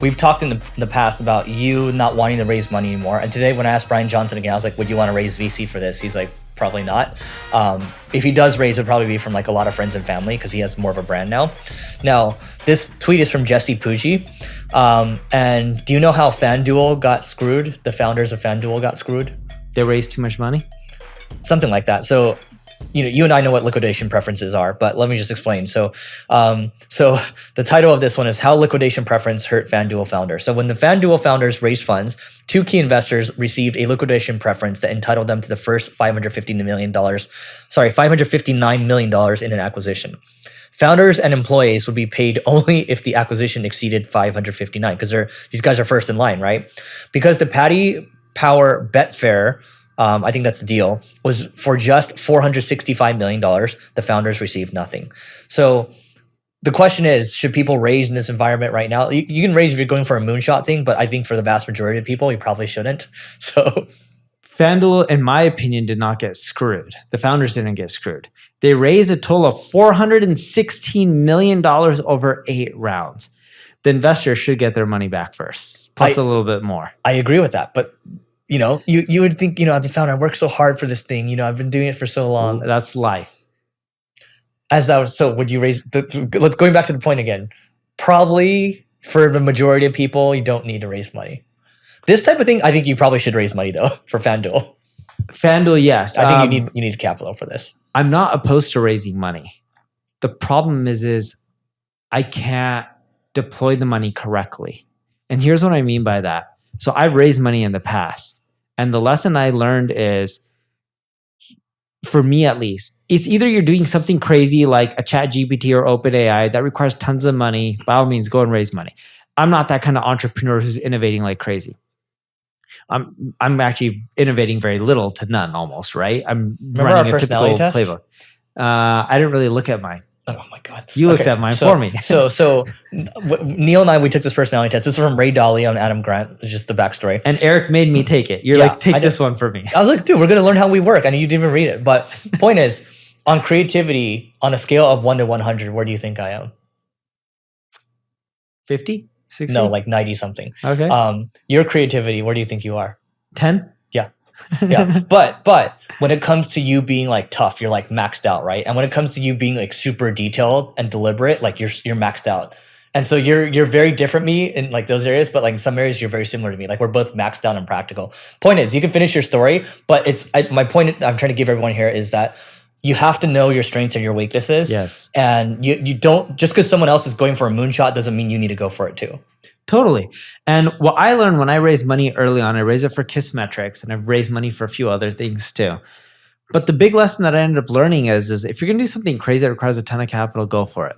We've talked in the past about you not wanting to raise money anymore. And today when I asked Brian Johnson again, I was like, would you want to raise VC for this? He's like, probably not. If he does raise, it would probably be from like a lot of friends and family because he has more of a brand now. Now, this tweet is from Jesse Pujji. And do you know how FanDuel got screwed? The founders of FanDuel got screwed? They raised too much money? Something like that. So, you and I know what liquidation preferences are, but let me just explain. So the title of this one is How Liquidation Preference Hurt FanDuel Founders. So when the FanDuel founders raised funds, two key investors received a liquidation preference that entitled them to the first $559 million in an acquisition. Founders and employees would be paid only if the acquisition exceeded 559, because these guys are first in line, right? Because the Paddy Power Betfair, I think that's the deal, was for just $465 million. The founders received nothing. So the question is, should people raise in this environment right now? You can raise if you're going for a moonshot thing, but I think for the vast majority of people, you probably shouldn't. So FanDuel, in my opinion, did not get screwed. The founders didn't get screwed. They raised a total of $416 million over 8 rounds. The investors should get their money back first, plus a little bit more. I agree with that, but you would think, as a founder, I worked so hard for this thing. I've been doing it for so long. That's life. So would you raise, let's going back to the point again. Probably for the majority of people, you don't need to raise money. This type of thing, I think you probably should raise money though for FanDuel. FanDuel, yes. I think you need capital for this. I'm not opposed to raising money. The problem is I can't deploy the money correctly. And here's what I mean by that. So I've raised money in the past. And the lesson I learned is, for me at least, it's either you're doing something crazy like a ChatGPT or OpenAI that requires tons of money. By all means, go and raise money. I'm not that kind of entrepreneur who's innovating like crazy. I'm actually innovating very little to none almost, right? I'm running a typical playbook. I didn't really look at mine. Oh my God. You looked at mine for me. So Neil and I, we took this personality test. This is from Ray Dalio and Adam Grant, just the backstory. And Eric made me take it. You're like, take this one for me. I was like, dude, we're going to learn how we work. I know you didn't even read it. But point is, on creativity, on a scale of 1 to 100, where do you think I am? 50? 60? No, like 90 something. Okay. Your creativity, where do you think you are? 10? Yeah. But when it comes to you being like tough, you're like maxed out, right? And when it comes to you being like super detailed and deliberate, like you're maxed out. And so you're very different me in like those areas, but like in some areas you're very similar to me. Like we're both maxed out and practical. Point is, you can finish your story, but my point I'm trying to give everyone here is that you have to know your strengths and your weaknesses. Yes. And you don't, just because someone else is going for a moonshot doesn't mean you need to go for it too. Totally. And what I learned when I raised money early on, I raised it for Kissmetrics, and I've raised money for a few other things too. But the big lesson that I ended up learning is if you're going to do something crazy that requires a ton of capital, go for it.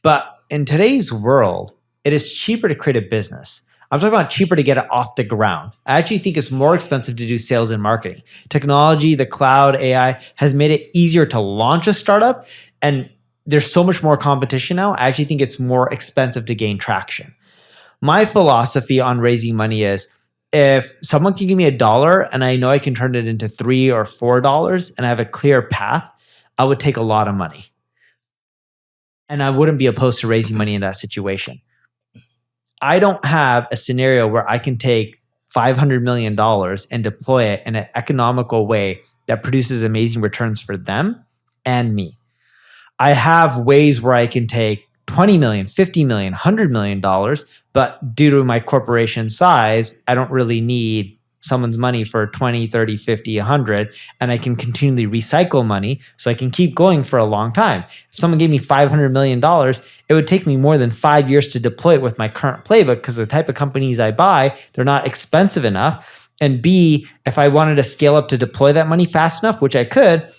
But in today's world, it is cheaper to create a business. I'm talking about cheaper to get it off the ground. I actually think it's more expensive to do sales and marketing. Technology, the cloud, AI has made it easier to launch a startup, and there's so much more competition now. I actually think it's more expensive to gain traction. My philosophy on raising money is, if someone can give me $1 and I know I can turn it into $3 or $4 and I have a clear path, I would take a lot of money. And I wouldn't be opposed to raising money in that situation. I don't have a scenario where I can take $500 million and deploy it in an economical way that produces amazing returns for them and me. I have ways where I can take $20 million, $50 million, $100 million, but due to my corporation size, I don't really need someone's money for 20, 30, 50, 100, and I can continually recycle money so I can keep going for a long time. If someone gave me $500 million, it would take me more than 5 years to deploy it with my current playbook because the type of companies I buy, they're not expensive enough. And B, if I wanted to scale up to deploy that money fast enough, which I could,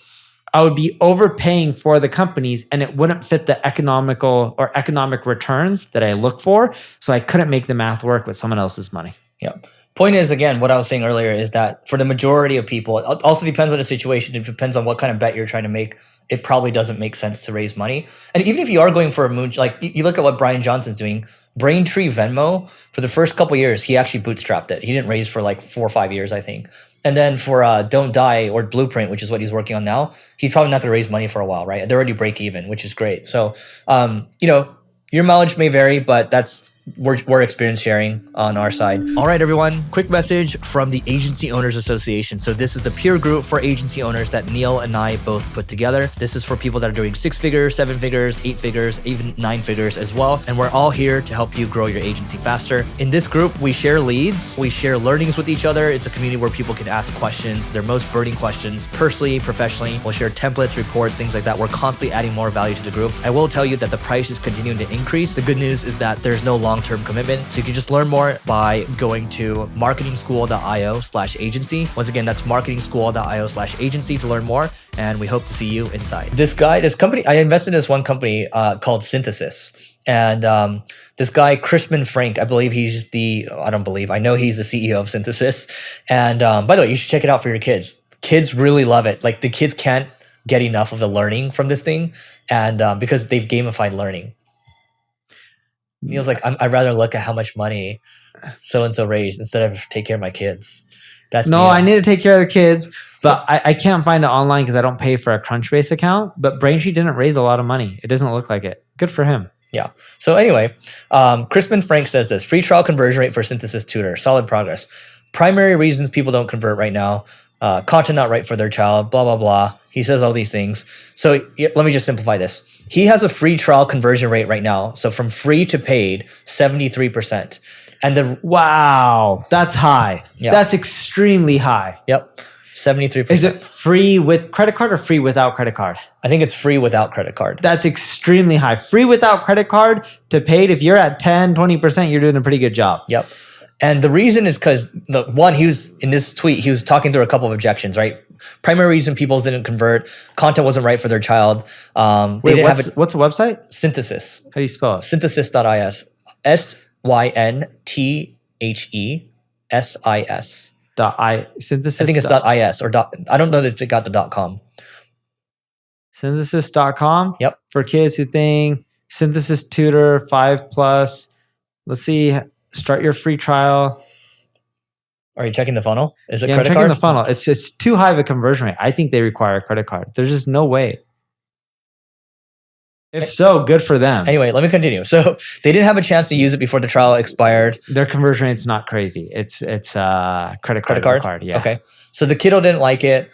I would be overpaying for the companies and it wouldn't fit the economical or economic returns that I look for. So I couldn't make the math work with someone else's money. Yeah. Point is, again, what I was saying earlier is that for the majority of people, it also depends on the situation. It depends on what kind of bet you're trying to make. It probably doesn't make sense to raise money. And even if you are going for a moon, like you look at what Brian Johnson's doing, Braintree Venmo, for the first couple of years, he actually bootstrapped it. He didn't raise for like 4 or 5 years, I think. And then for Don't Die or Blueprint, which is what he's working on now, he's probably not going to raise money for a while, right? They're already break even, which is great. So, your mileage may vary, but that's we're experience sharing on our side. All right, everyone. Quick message from the Agency Owners Association. So this is the peer group for agency owners that Neil and I both put together. This is for people that are doing 6 figures, 7 figures, 8 figures, even 9 figures as well. And we're all here to help you grow your agency faster. In this group, we share leads, we share learnings with each other. It's a community where people can ask questions, their most burning questions, personally, professionally. We'll share templates, reports, things like that. We're constantly adding more value to the group. I will tell you that the price is continuing to increase. The good news is that there's no long-term commitment. So you can just learn more by going to marketingschool.io/agency. Once again, that's marketingschool.io/agency to learn more. And we hope to see you inside. This company, I invested in this one company called Synthesis. And this guy, Crispin Frank, I know he's the CEO of Synthesis. And by the way, you should check it out for your kids. Kids really love it. Like the kids can't get enough of the learning from this thing. And because they've gamified learning. Neil's like, I'd rather look at how much money so-and-so raised instead of take care of my kids. That's no, Neil. I need to take care of the kids, but I can't find it online because I don't pay for a Crunchbase account. But Braintree didn't raise a lot of money. It doesn't look like it. Good for him. Yeah. So anyway, Crispin Frank says this: free trial conversion rate for Synthesis Tutor, solid progress. Primary reasons people don't convert right now: content not right for their child, blah, blah, blah. He says all these things. So let me just simplify this. He has a free trial conversion rate right now. So from free to paid, 73%. And wow, that's high. Yeah. That's extremely high. Yep. 73%. Is it free with credit card or free without credit card? I think it's free without credit card. That's extremely high. Free without credit card to paid. If you're at 10, 20%, you're doing a pretty good job. Yep. And the reason is because he was in this tweet, he was talking through a couple of objections, right? Primary reason people didn't convert, content wasn't right for their child. What's the website? Synthesis. How do you spell it? Synthesis.is. SYNTHESIS. Synthesis. I think it's .is or I don't know if it got the .com. Synthesis.com. Yep. For kids who think Synthesis Tutor 5+. Let's see. Start your free trial. Are you checking the funnel? Is it credit card? I'm checking the funnel. It's just too high of a conversion rate. I think they require a credit card. There's just no way. If so, good for them. Anyway, let me continue. So they didn't have a chance to use it before the trial expired. Their conversion rate's not crazy. It's credit card. Yeah. Okay. So the kiddo didn't like it.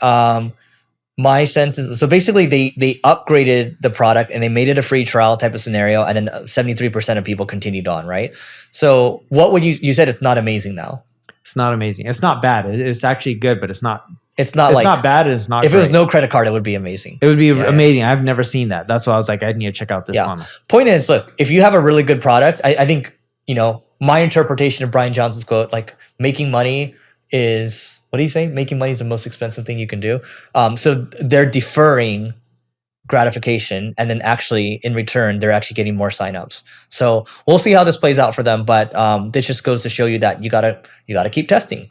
My sense is, so basically they upgraded the product and they made it a free trial type of scenario, and then 73% of people continued on, right? So what would you said it's not amazing now? It's not amazing. It's not bad. It's actually good, but it's not It's not bad. It's not. If it was no credit card, it would be amazing. It would be amazing. I've never seen that. That's why I was like, I need to check out this one. Point is, look, if you have a really good product, I think, my interpretation of Brian Johnson's quote, like making money is, what do you say? Making money is the most expensive thing you can do. So they're deferring gratification, and then actually in return, they're actually getting more signups. So we'll see how this plays out for them. But this just goes to show you that you gotta keep testing.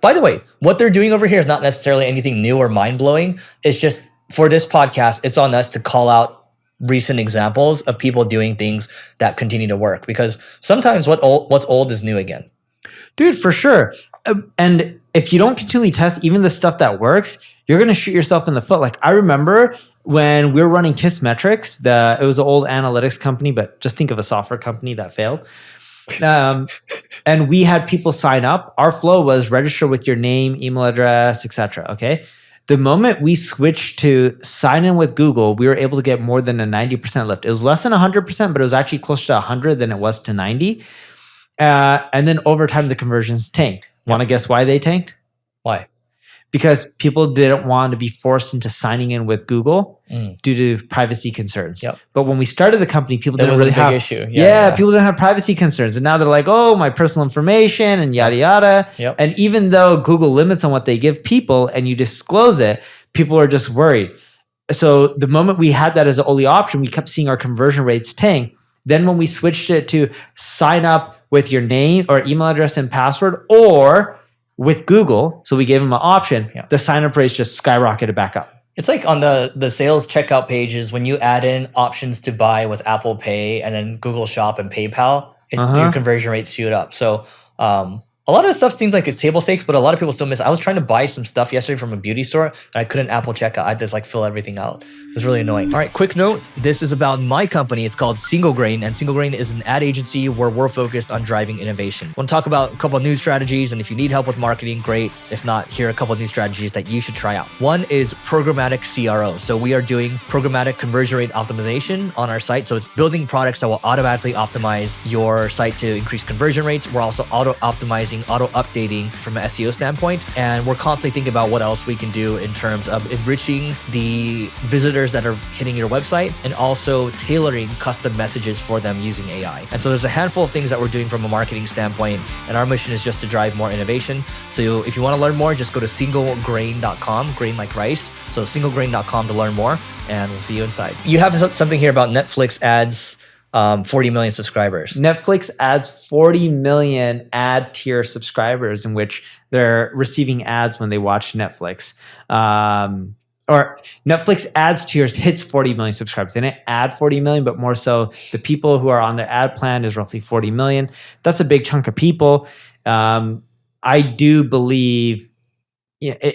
By the way, what they're doing over here is not necessarily anything new or mind-blowing. It's just, for this podcast, it's on us to call out recent examples of people doing things that continue to work, because sometimes what's old is new again. Dude, for sure. And if you don't continually test even the stuff that works, you're going to shoot yourself in the foot. Like, I remember when we were running Kissmetrics, it was an old analytics company, but just think of a software company that failed. And we had people sign up. Our flow was register with your name, email address, etc. Okay. The moment we switched to sign in with Google, we were able to get more than a 90% lift. It was less than 100%, but it was actually closer to 100 than it was to 90. And then over time, the conversions tanked. Want to guess why they tanked? Why? Because people didn't want to be forced into signing in with Google due to privacy concerns. Yep. But when we started the company, people didn't really have issue. People didn't have privacy concerns, and now they're like, oh, my personal information and yada yada. Yep. And even though Google limits on what they give people, and you disclose it, people are just worried. So the moment we had that as the only option, we kept seeing our conversion rates tank. Then when we switched it to sign up with your name or email address and password, or with Google, so we gave them an option, the sign-up rates just skyrocketed back up. It's like on the sales checkout pages, when you add in options to buy with Apple Pay and then Google Shop and PayPal, your conversion rates shoot up. So a a lot of the stuff seems like it's table stakes, but a lot of people still miss. I was trying to buy some stuff yesterday from a beauty store and I couldn't Apple checkout. I had to like fill everything out. It was really annoying. All right, quick note. This is about my company. It's called Single Grain, and Single Grain is an ad agency where we're focused on driving innovation. I want to talk about a couple of new strategies, and if you need help with marketing, great. If not, here are a couple of new strategies that you should try out. One is programmatic CRO. So we are doing programmatic conversion rate optimization on our site. So it's building products that will automatically optimize your site to increase conversion rates. We're also auto-optimizing, auto-updating from an SEO standpoint. And we're constantly thinking about what else we can do in terms of enriching the visitors that are hitting your website and also tailoring custom messages for them using AI. And so there's a handful of things that we're doing from a marketing standpoint. And our mission is just to drive more innovation. So if you want to learn more, just go to singlegrain.com, grain like rice. So singlegrain.com to learn more, and we'll see you inside. You have something here about Netflix adds 40 million subscribers. Netflix adds 40 million ad tier subscribers in which they're receiving ads when they watch Netflix. Or Netflix ads tiers hits 40 million subscribers. They didn't add 40 million, but more so the people who are on their ad plan is roughly 40 million. That's a big chunk of people. I do believe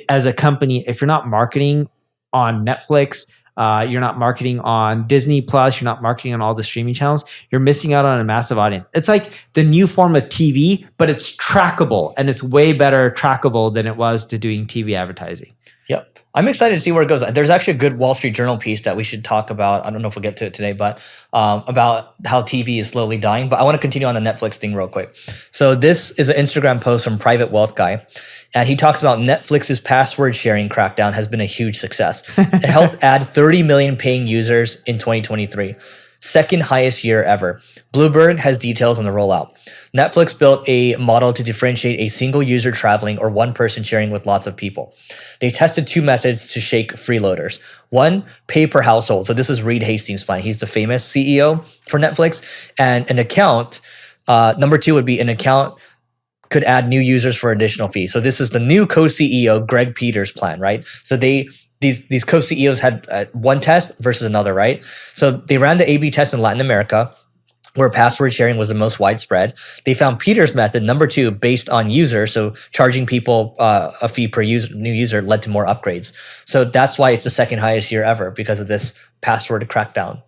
as a company, if you're not marketing on Netflix, you're not marketing on Disney Plus, you're not marketing on all the streaming channels, you're missing out on a massive audience. It's like the new form of TV, but it's trackable, and it's way better trackable than it was to doing TV advertising. Yep. I'm excited to see where it goes. There's actually a good Wall Street Journal piece that we should talk about. I don't know if we'll get to it today, but about how TV is slowly dying. But I want to continue on the Netflix thing real quick. So this is an Instagram post from Private Wealth Guy. And he talks about Netflix's password sharing crackdown has been a huge success. It helped add 30 million paying users in 2023. Second highest year ever. Bloomberg has details on the rollout. Netflix built a model to differentiate a single user traveling or one person sharing with lots of people. They tested two methods to shake freeloaders. One, pay per household. So this is Reed Hastings' plan. He's the famous CEO for Netflix. And an account, number two would be an account could add new users for additional fees. So this is the new co-CEO, Greg Peters' plan, right? So these co-CEOs had one test versus another, right? So they ran the A/B test in Latin America, where password sharing was the most widespread. They found Peters' method, number two, based on user, so charging people a fee per new user led to more upgrades. So that's why it's the second highest year ever, because of this password crackdown.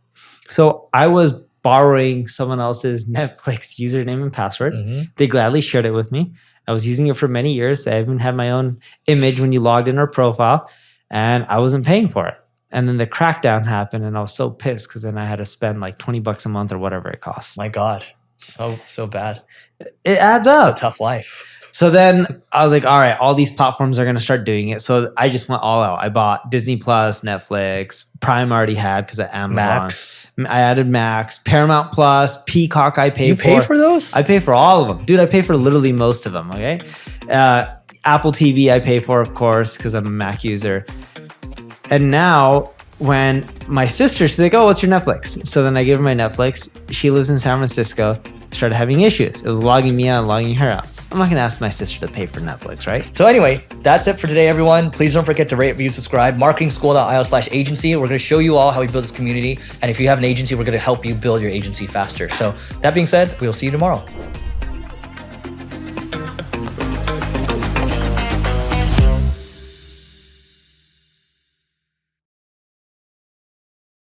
So I was borrowing someone else's Netflix username and password. They gladly shared it with me. I was using it for many years. I even had my own image when you logged in our profile, and I wasn't paying for it. And then the crackdown happened, and I was so pissed because then I had to spend like $20 a month or whatever it costs. My God, so bad. It adds up. It's a tough life. So then I was like, all right, all these platforms are going to start doing it. So I just went all out. I bought Disney Plus, Netflix, Prime already had because of Amazon. Max. I added Max, Paramount Plus, Peacock I pay for. You pay for those? I pay for all of them. Dude, I pay for literally most of them, okay? Apple TV I pay for, of course, because I'm a Mac user. And now when my sister, she's like, oh, what's your Netflix? So then I give her my Netflix. She lives in San Francisco. Started having issues. It was logging me out and logging her out. I'm not going to ask my sister to pay for Netflix, right? So anyway, that's it for today, everyone. Please don't forget to rate, review, subscribe. marketingschool.io/agency. We're going to show you all how we build this community. And if you have an agency, we're going to help you build your agency faster. So that being said, we'll see you tomorrow.